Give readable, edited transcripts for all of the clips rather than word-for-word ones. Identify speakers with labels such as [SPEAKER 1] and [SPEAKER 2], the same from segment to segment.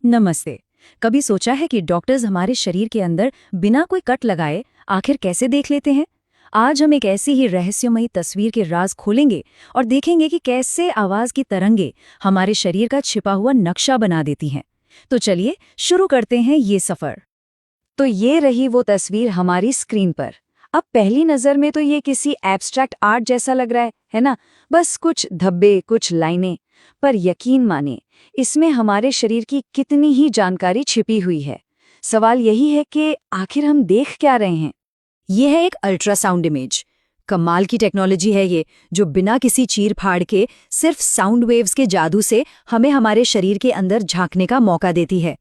[SPEAKER 1] नमस्ते। कभी सोचा है कि डॉक्टर्स हमारे शरीर के अंदर बिना कोई कट लगाए आखिर कैसे देख लेते हैं? आज हम एक ऐसी ही रहस्यमयी तस्वीर के राज खोलेंगे और देखेंगे कि कैसे आवाज की तरंगें हमारे शरीर का छिपा हुआ नक्शा बना देती हैं। तो चलिए शुरू करते हैं ये सफर। तो ये रही वो तस्वीर हमारी स्क्रीन पर। अब पहली नजर में तो ये किसी एब्स्ट्रैक्ट आर्ट जैसा लग रहा है ना? बस कुछ धब्बे, कुछ लाइनें। पर यकीन माने, इसमें हमारे शरीर की कितनी ही जानकारी छिपी हुई है। सवाल यही है कि आखिर हम देख क्या रहे हैं? यह है एक अल्ट्रासाउंड इमेज। कमाल की टेक्नोलॉजी है ये, जो बिना किसी चीर फाड़ के सिर्फ साउंड वेव्स के जादू से हमें हमारे शरीर के अंदर झांकने का मौका देती है।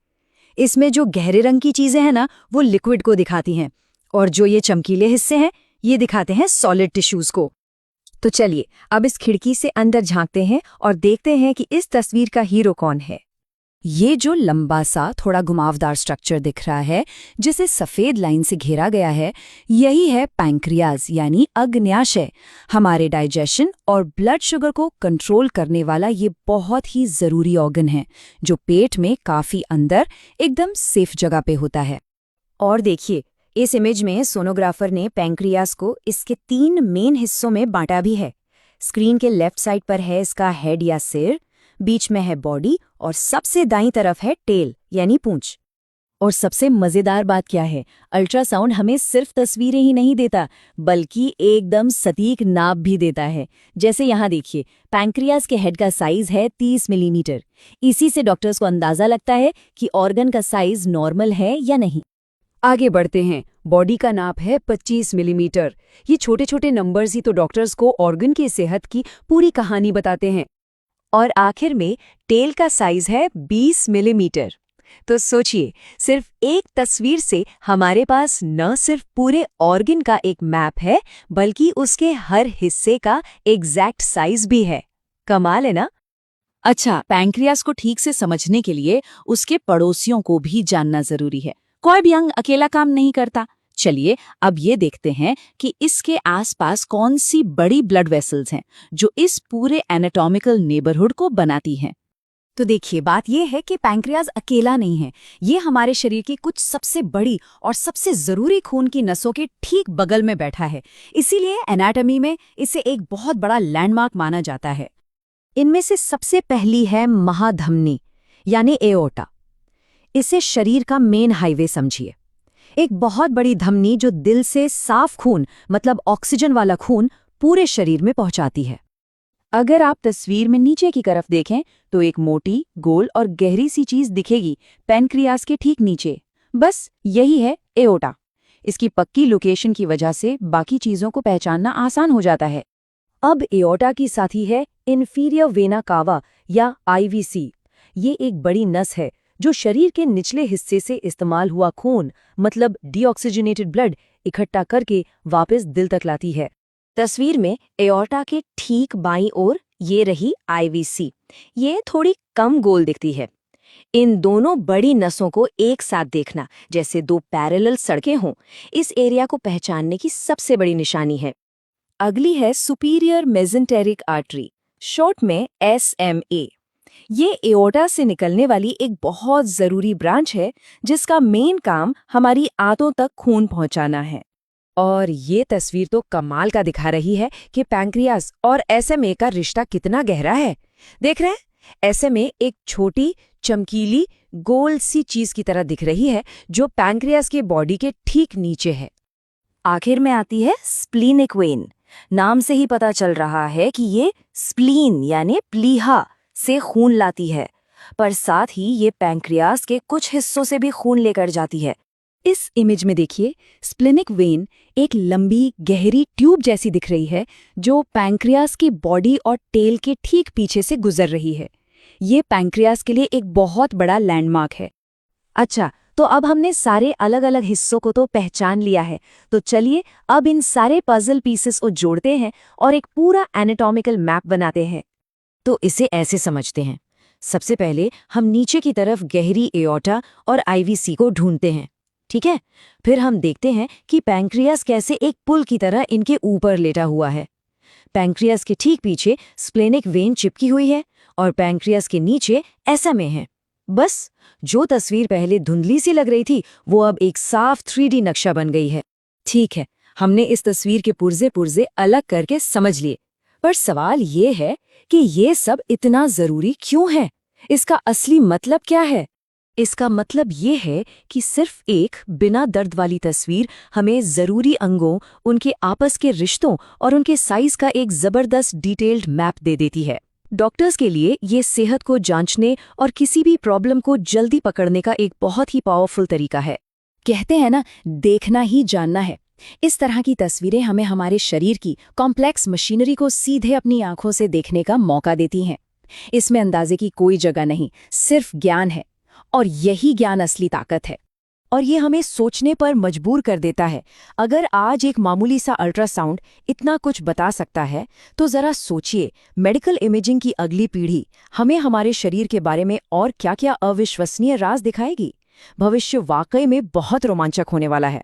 [SPEAKER 1] इसमें जो गहरे रंग की चीजें हैं ना, वो लिक्विड को दिखाती हैं, और जो ये चमकीले हिस्से हैं, ये दिखाते हैं सॉलिड टिश्यूज को। तो चलिए अब इस खिड़की से अंदर झांकते हैं और देखते हैं कि इस तस्वीर का हीरो कौन है। ये जो लंबा सा थोड़ा घुमावदार स्ट्रक्चर दिख रहा है, जिसे सफेद लाइन से घेरा गया है, यही है पैंक्रियाज यानी अग्न्याशय। हमारे डाइजेशन और ब्लड शुगर को कंट्रोल करने वाला ये बहुत ही जरूरी ऑर्गन है, जो पेट में काफी अंदर एकदम सेफ जगह पे होता है। और देखिए, इस इमेज में सोनोग्राफर ने पैंक्रियाज को इसके 3 मेन हिस्सों में बांटा भी है। स्क्रीन के लेफ्ट साइड पर है इसका हेड या सिर, बीच में है बॉडी और सबसे दाईं तरफ है टेल यानी पूंछ। और सबसे मजेदार बात क्या है, अल्ट्रासाउंड हमें सिर्फ तस्वीरें ही नहीं देता, बल्कि एकदम सटीक नाप भी देता है। जैसे यहाँ देखिए, पैंक्रियाज के हेड का साइज है 30 मिलीमीटर। इसी से डॉक्टर्स को अंदाजा लगता है कि ऑर्गन का साइज नॉर्मल है या नहीं। आगे बढ़ते हैं। बॉडी का नाप है 25 मिलीमीटर। ये छोटे छोटे नंबर्स ही तो डॉक्टर्स को ऑर्गन की सेहत की पूरी कहानी बताते हैं। और आखिर में टेल का साइज है 20 मिलीमीटर। तो सोचिए, सिर्फ एक तस्वीर से हमारे पास न सिर्फ पूरे ऑर्गन का एक मैप है, बल्कि उसके हर हिस्से का एग्जैक्ट साइज भी है। कमाल है ना? अच्छा, पैंक्रियाज को ठीक से समझने के लिए उसके पड़ोसियों को भी जानना जरूरी है। कोई भी अंग अकेला काम नहीं करता। चलिए अब ये देखते हैं कि इसके आसपास कौन सी बड़ी ब्लड वेसल्स हैं जो इस पूरे एनाटॉमिकल नेबरहुड को बनाती हैं। तो देखिए, बात ये है कि पैंक्रियाज अकेला नहीं है। ये हमारे शरीर की कुछ सबसे बड़ी और सबसे जरूरी खून की नसों के ठीक बगल में बैठा है। इसीलिए एनाटॉमी में इसे एक बहुत बड़ा लैंडमार्क माना जाता है। इनमें से सबसे पहली है महाधमनी यानी एओर्टा। इसे शरीर का मेन हाईवे समझिए। एक बहुत बड़ी धमनी जो दिल से साफ खून, मतलब ऑक्सीजन वाला खून, पूरे शरीर में पहुंचाती है। अगर आप तस्वीर में नीचे की तरफ देखें तो एक मोटी, गोल और गहरी सी चीज दिखेगी पैंक्रियाज के ठीक नीचे। बस यही है एओर्टा। इसकी पक्की लोकेशन की वजह से बाकी चीजों को पहचानना आसान हो जाता है। अब एओर्टा की साथी है इंफीरियर वेना कावा या आईवीसी। ये एक बड़ी नस है जो शरीर के निचले हिस्से से इस्तेमाल हुआ खून, मतलब डीऑक्सीजनेटेड ब्लड, इकट्ठा करके वापस दिल तक लाती है। तस्वीर में एओर्टा के ठीक बाईं ओर ये रही आईवीसी। ये थोड़ी कम गोल दिखती है। इन दोनों बड़ी नसों को एक साथ देखना, जैसे 2 पैरेलल सड़कें हों, इस एरिया को पहचानने की सबसे बड़ी निशानी है। अगली है सुपीरियर मेसेंटेरिक आर्टरी, शॉर्ट में SMA। ये एओर्टा से निकलने वाली एक बहुत जरूरी ब्रांच है, जिसका मेन काम हमारी आंतों तक खून पहुंचाना है। और ये तस्वीर तो कमाल का दिखा रही है कि पैंक्रियाज और SMA का रिश्ता कितना गहरा है। देख रहे हैं, SMA एक छोटी, चमकीली, गोल सी चीज की तरह दिख रही है, जो पैंक्रियाज के बॉडी के ठीक नीचे है। आखिर में आती है स्प्लीनिक वेन। नाम से ही पता चल रहा है कि ये स्प्लीन यानी प्लीहा से खून लाती है, पर साथ ही ये पैंक्रियाज के कुछ हिस्सों से भी खून लेकर जाती है। इस इमेज में देखिए, स्प्लेनिक वेन एक लंबी गहरी ट्यूब जैसी दिख रही है, जो पैंक्रियाज की बॉडी और टेल के ठीक पीछे से गुजर रही है। ये पैंक्रियाज के लिए एक बहुत बड़ा लैंडमार्क है। अच्छा, तो अब हमने सारे अलग अलग हिस्सों को तो पहचान लिया है, तो चलिए अब इन सारे पजल पीसेस को जोड़ते हैं और एक पूरा एनाटॉमिकल मैप बनाते हैं। तो इसे ऐसे समझते हैं। सबसे पहले हम नीचे की तरफ गहरी एओर्टा और आईवीसी को ढूंढते हैं, ठीक है? फिर हम देखते हैं कि पैंक्रियाज कैसे एक पुल की तरह इनके ऊपर लेटा हुआ है। पैंक्रियाज के ठीक पीछे स्प्लेनिक वेन चिपकी हुई है और पैंक्रियाज के नीचे SMA है। बस जो तस्वीर पहले धुंधली सी लग रही थी वो अब एक साफ 3D नक्शा बन गई है। ठीक है, हमने इस तस्वीर के पुर्जे पुर्जे अलग करके समझ लिए, पर सवाल ये है कि ये सब इतना जरूरी क्यों है? इसका असली मतलब क्या है? इसका मतलब ये है कि सिर्फ एक बिना दर्द वाली तस्वीर हमें जरूरी अंगों, उनके आपस के रिश्तों और उनके साइज का एक जबरदस्त डिटेल्ड मैप दे देती है। डॉक्टर्स के लिए ये सेहत को जांचने और किसी भी प्रॉब्लम को जल्दी पकड़ने का एक बहुत ही पावरफुल तरीका है। कहते हैं ना, देखना ही जानना है। इस तरह की तस्वीरें हमें हमारे शरीर की कॉम्प्लेक्स मशीनरी को सीधे अपनी आंखों से देखने का मौका देती हैं। इसमें अंदाजे की कोई जगह नहीं, सिर्फ ज्ञान है, और यही ज्ञान असली ताकत है। और ये हमें सोचने पर मजबूर कर देता है। अगर आज एक मामूली सा अल्ट्रासाउंड इतना कुछ बता सकता है, तो जरा सोचिए, मेडिकल इमेजिंग की अगली पीढ़ी हमें हमारे शरीर के बारे में और क्या-क्या अविश्वसनीय राज दिखाएगी। भविष्य वाकई में बहुत रोमांचक होने वाला है।